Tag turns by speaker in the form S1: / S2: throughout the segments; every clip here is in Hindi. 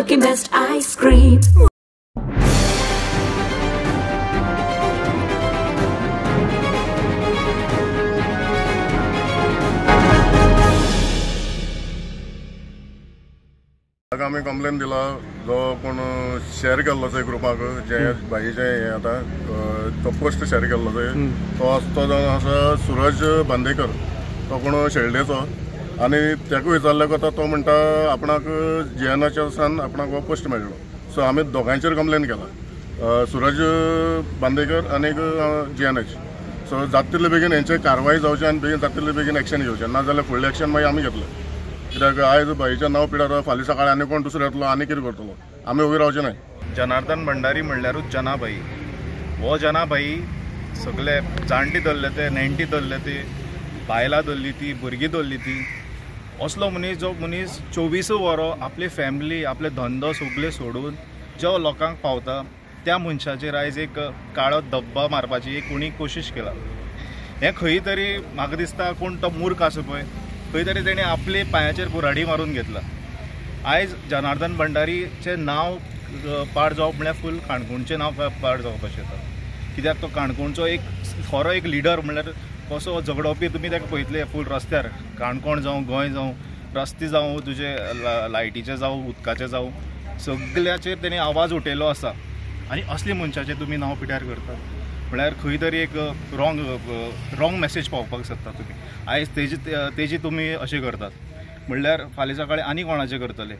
S1: Milky Mist ice cream.
S2: आम्ही कंप्लेन दिला जो कोण शेअर केल्लो चोय ग्रुपाक जे बाईचे हे आता तो पोस्ट शेअर केल्लो चोय तो जावन आसा सूरज बांदेकर तो कोण शेळडेचो आनी तेका विचारले करता तो म्हणटा आपणाक JNHसान आपणाक हो पोस्ट मेळ्ळो सो आमी दोगांचेर कंप्लेन केला सूरज बांदेकर आनी JNH सो जाता तितले बेगीन हेंचे कारवाई जावचे आनी बेगीन जाता तितले बेगीन एक्शन घेवचें ना जाल्यार फुडलें एक्शन मागीर आमी घेतलें कित्याक आयज बाईचें नांव पिड्यार फाल्यां सकाळीं आनी कोण दुसरो येतलो आनी कितें करतलो आमी उबे रावचे नाय
S3: जनार्दन भंडारी म्हणल्यारूच जनाबाई हो जनाबाई सगळे जाणटी धरले ते नेणटी धरले ते बायलां धरली ती भुरगीं धरली ती असलो मनीस जो मनीस 24 वरां आपली फॅमिली आपले धंदो सगळे सोडून जो लोकांक पावता त्या मनशाचेर आयज एक काळो धब्बा मारपाची एक कोणी कोशिश केला हें खंय तरी म्हाका दिसता कोण तो मूर्ख आसा पळय खंय तरी तेणें आपले पांयाचेर कुऱ्हाडी मारून घेतला आयज जनार्दन भंडारीचें नांव पाड जावप म्हळ्यार फूल काणकोणचें नांव पाड जावपाचें येता कित्याक तो काणकोणचो एक खरो एक लिडर म्हळ्यार कसो झगडोवपी तुमी ताका पळयतले फूल रस्त्यार काणकोण जावं गोंय जावं रस्ते जावं तुजे लायटीचे जावं उदकाचे जावं सगळ्याचेर तेणें आवाज उठयलो आसा आनी असले मनशाचें तुमी नांव पिड्यार करतात म्हळ्यार खंय तरी एक रॉंग मॅसेज पावपाक सोदता तुमी आयज तेजी तुमी अशें करतात म्हणल्यार फाल्यां सकाळीं आनी कोणाचें करतले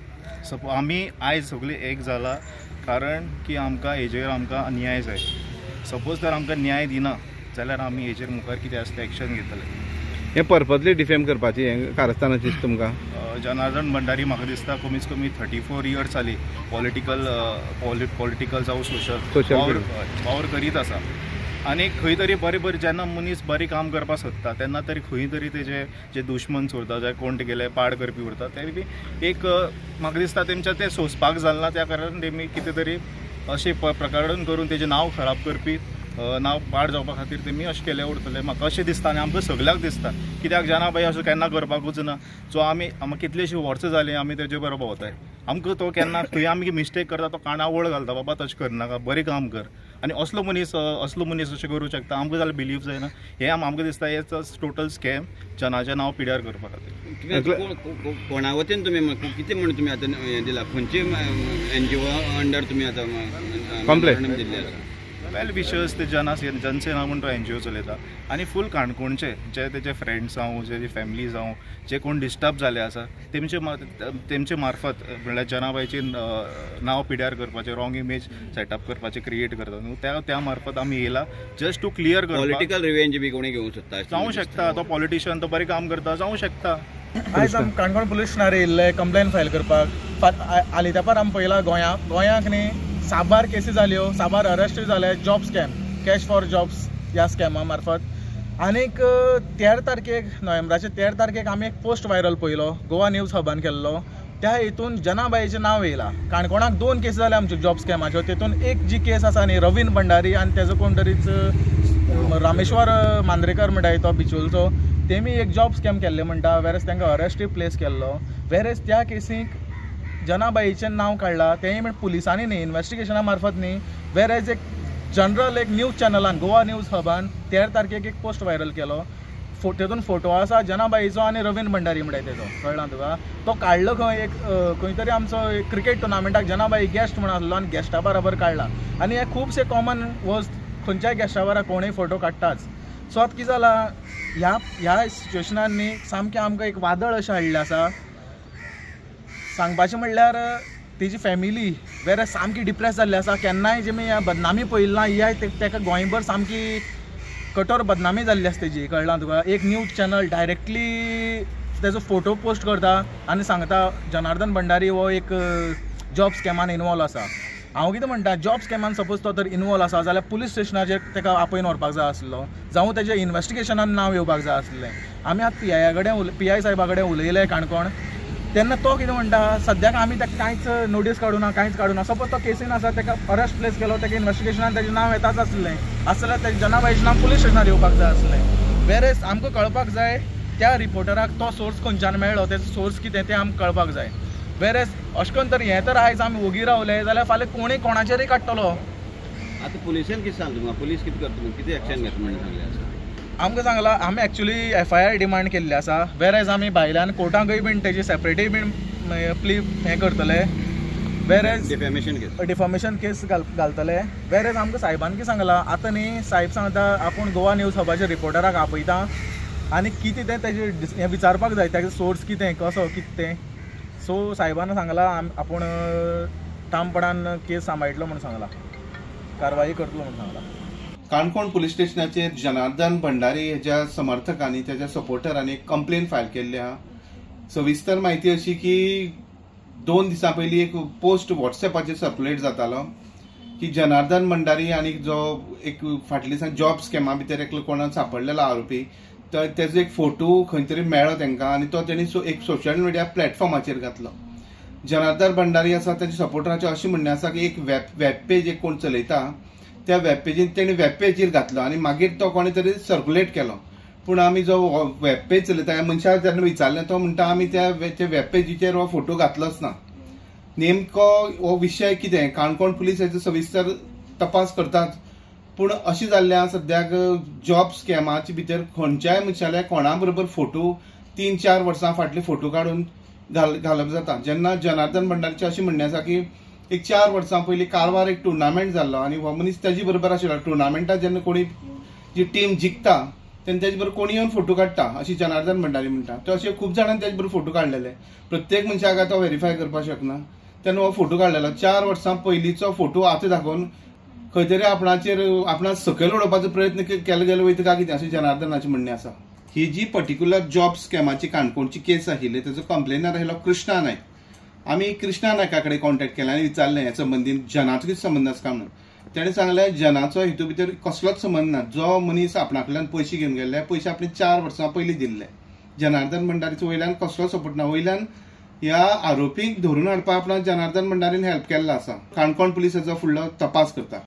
S3: आमी आयज सगळीं एक जाला कारण की आमकां हेजेर आमकां न्याय जाय सपोज जर आमकां न्याय दिना जाल्यार आमी हेजेर मुखार कितें आसता एक्शन घेतले
S4: हे पर्पजली डिफेम करपाची हें कारस्थानाची तुमकां
S3: जनार्दन भंडारी म्हाका दिसता कमीत कमी 34 इयर्स जाली पॉलिटिकल जावं सोशल पावर करीत आसा आनी खंय तरी बरें जेन्ना मनीस बरें काम करपाक सोदता तेन्ना तरी खंय तरी तेजे जे दुश्मन उरता जे कोण तेगेले पाड करपी उरता ते बी एक म्हाका दिसता तेंच्या ते सोंसपाक जालना त्या कारणान तेमी कितें तरी अशें प्रकरण करून तेजें नांव खराब करपी नांव पाड जावपा खातीर तेमी अशें केलें उरतलें म्हाका अशें दिसता आनी आमकां सगळ्याक दिसता कित्याक जनाबाई अशें केन्ना करपाकूच ना सो आमी कितलींशीं वर्सां जालीं आमी तेजे बरोबर भोंवताय आमकां तो केन्ना खंय आमी मिस्टेक करता तो काना वळ घालता बाबा तशें करनाका बरें काम कर आनी असलो मनीस अशें करूं शकता आमकां जाल्यार बिलीव जायना हें आमकां दिसता हें टोटल स्कॅम जनाचें नांव पिड्यार करपा खातीर
S5: कोणा वतीन तुमी कितें म्हण तुमी आतां हें दिला खंयची NGO अंडर तुमी आतां
S4: कंप्लेन
S5: दिल्ली आसा
S3: वेल विशर्स ते जनसेना म्हणून तो NGO चलयता आनी फूल काणकोणचे जे तेजे फ्रेंड्स जावं जे फॅमिली जावं जे कोण डिस्टर्ब जाले आसा तेमचे मार्फत म्हणल्यार जनाबाईचे नांव पिड्यार करपाचें रॉंग इमेज सेटअप करपाचें क्रिएट करता न्हू त्या मार्फत आमी येयला जस्ट टू क्लियर करपाक
S5: पॉलिटिकल रिवेंज बी कोणी घेवंक सोदता
S3: जावं शकता तो पॉलिटिशियन तो बरें काम करता जावं शकता
S6: आयज आमी काणकोण पुलीस स्टेशनार येयल्ले कंप्लेन फायल करपाक हालीं तेंपार आमी पळयलां गोंयांक न्ही साबार केसी जाल्यो साबार अरेस्ट जाले job scam cash for jobs ह्या स्कॅमा मार्फत आनीक 13 तारखेक नोव्हेंबराचे 13 तारखेक आमी एक पोस्ट व्हायरल पळयलो गोवा न्यूज हबान केल्लो त्या हितून जनाबाईचें नांव येयलां काणकोणाक 2 केसी जाल्या आमच्यो जॉब स्कॅमाच्यो तितून एक जी केस आसा न्ही रवीन भंडारी आनी तेजो कोण तरीच रामेश्वर मांद्रेकर म्हणटाय तो बिचोलचो तेमी एक जॉब स्कॅम केल्ले म्हणटा वेरेज तांकां अरेस्टूय प्लेस केल्लो वेरेज त्या केसीक जनाबाईचें नांव काडलां तेंय म्हण पुलिसांनी न्ही इन्वेस्टिगेशना मार्फत न्ही वेरेज एक जनरल एक न्यूज चॅनलान गोवा न्यूज हबान 13 तारखेक एक पोस्ट व्हायरल केलो तेतून फोटो आसा जनाबाईचो आनी रवीन भंडारी म्हणटाय तेजो कळ्ळां तुका तो काडलो खंय तरी आमचो क्रिकेट टुर्नामेंटाक जनाबाई गेस्ट म्हणून आसलो आनी गेस्टा बरोबर काडला आनी हे खुबशे कॉमन वस्त खंयच्याय गेस्टा बरोबर कोणूय फोटो काडटाच सो आतां कितें जालां ह्या सिच्युएशनान न्ही सामकें आमकां एक वादळ अशें हाडलें आसा सांगपाचें म्हणल्यार तेजी फॅमिली वेरे सामकी डिप्रेस जाल्ली आसा केन्नाय जेमी ह्या बदनामी पळयली ना ह्या तेका गोंयभर सामकी कठोर बदनामी जाल्ली आसा तेजी कळ्ळां तुका एक न्यूज चॅनल डायरेक्टली तेजो फोटो पोस्ट करता आनी सांगता जनार्दन भंडारी हो एक जॉब स्कॅमान इनवॉल्व आसा हांव कितें म्हणटा जॉब स्कॅमान सपोज तो तर इनवॉल्व आसा जाल्यार पुलीस स्टेशनाचेर तेका आपयन व्हरपाक जाय आसलो जावं तेजे इन्वेस्टिगेशनान नांव येवपाक जाय आसलें आमी आतां PI साहेबा कडेन उलयले काणकोण तेन्ना तो कितें म्हणटा सद्याक आमी ताका कांयच नोटीस कांयच काडूना सपोज तो केसीन आसा ताका अरेस्ट प्लेस केलो ताका इन्वेस्टिगेशनान ताजें नांव येताच आसलें जाल्यार तेजें जनाबाईचें नांव पुलीस स्टेशनार येवपाक जाय आसलें वेरेज आमकां कळपाक जाय त्या रिपोर्टराक तो सोर्स खंयच्यान मेळ्ळो तेजो सोर्स कितें तें आमकां कळपाक जाय वेरेज अशें करून तर हें तर आयज आमी ओगी रावले जाल्यार फाल्यां कोणूय कोणाचेरय काडटलो.
S5: आतां पुलिसांन कितें सांगलें तुमकां? पुलीस कितें करता तुमकां? कितें एक्शन घेता म्हणून सांगलें आसा?
S6: आमकां सांगलां आमी एक्चुली FIR डिमांड केल्ली आसा. वेरेज आमी भायल्यान कोर्टाकय बीन तेजी सेपरेटय बीन प्ली हें करतले. वेरेज डिफॉमेशन केस घालतले. वेरेज आमकां सायबान कितें सांगलां आतां न्ही सायब सांगता आपूण गोवा न्यूज हबाच्या रिपोर्टराक आपयता आनी कितें तें तेजें हें विचारपाक जाय तेजो सोर्स कितें कसो कितें तें. सो सायबान सांगलां आपूण ठामपणान केस सांबाळटलो म्हणून सांगलां, कारवाई करतलो म्हणून सांगलां.
S1: काणकोण पुलीस स्टेशनाचेर जनार्दन भंडारी हेच्या समर्थकांनी त्याच्या सपोर्टरांनी एक कंप्लेन फायल केल्ली आहा. सविस्तर माहिती अशी की 2 दिसां पयलीं एक पोस्ट व्हॉट्सएपाचेर सर्क्युलेट जातालो की जनार्दन भंडारी आनी जो एक फाटल्या दिसांनी जॉब स्कॅमा भितर एक कोणाक सांपडलेलो आरोपी तर तेजो एक फोटो खंय तरी मेळ्ळो तांकां आनी तो तेणी एक सोशल मिडिया प्लॅटफॉर्माचेर घातलो. जनार्दन भंडारी आसा ताच्या सपोर्टरांचें अशें म्हणणें आसा की एक वेब पेज एक कोण चलयता त्या वेब पेजीन तेणी वेब पेजीर घातलो आनी मागीर तो कोणे तरी सर्क्युलेट केलो. पूण आमी जो वेब पेज चलयता ह्या मनशाक जेन्ना विचारलें तो म्हणटा आमी त्या वेब पेजीचेर हो फोटो घातलोच ना. नेमको हो विशय कितें काणकोण पुलीस हेचो सविस्तर तपास करतात. पूण अशें जाल्ल्या सद्याक जॉब स्कॅमाचे भितर खंयच्याय मनशाल्या कोणा बरोबर फोटो 3-4 वर्सां फाटले फोटो काडून घालप जाता. जेन्ना जनार्दन भंडारीचें अशें म्हणणें आसा की एक 4 वर्सां पयलीं कारवार एक टुर्नामेंट जाल्लो आनी हो मनीस ताजे बरोबर आशिल्लो. टुर्नामेंटात जेन्ना कोणी जी टीम जिखता तेन्ना ताजे बरोबर कोणी येवन फोटो काडटा अशी जनार्दन भंडारी म्हणटा. तो अशें खूब जाणांनी ताजे बरोबर फोटो काडलेले. प्रत्येक मनशाक तो व्हेरीफाय करपाक शकना. तेन्ना हो फोटो काडलेलो 4 वर्सां पयलींचो फोटो आतां दाखोवन खंय तरी आपणाक सकयल उडोवपाचो प्रयत्न केलो गेलो वयता काय कितें अशें जनार्दनाचें म्हणणें आसा. ही जी पर्टिक्युलर जॉब स्कॅमाची काणकोणची केस आशिल्ली तेजो कंप्लेनर आशिल्लो कृष्णा नायक. आमी कृष्णा नायका कडेन कॉन्टॅक्ट केला आनी विचारलें ह्या संबंदीत जनाचो कितें संबंद आसा काय म्हणून. तेणें सांगलें जनाचो हितू भितर कसलोच संबंद ना. जो मनीस आपणा कडल्यान पयशे घेवन गेल्ले पयशे आपणे 4 वर्सां पयलीं दिल्ले. जनार्दन भंडारीचो वयल्यान कसलो सपोर्ट ना. वयल्यान ह्या आरोपीक धरून हाडपाक आपणाक जनार्दन भंडारीन हेल्प केल्लो आसा. काणकोण पुलीस हेचो फुडलो तपास करता.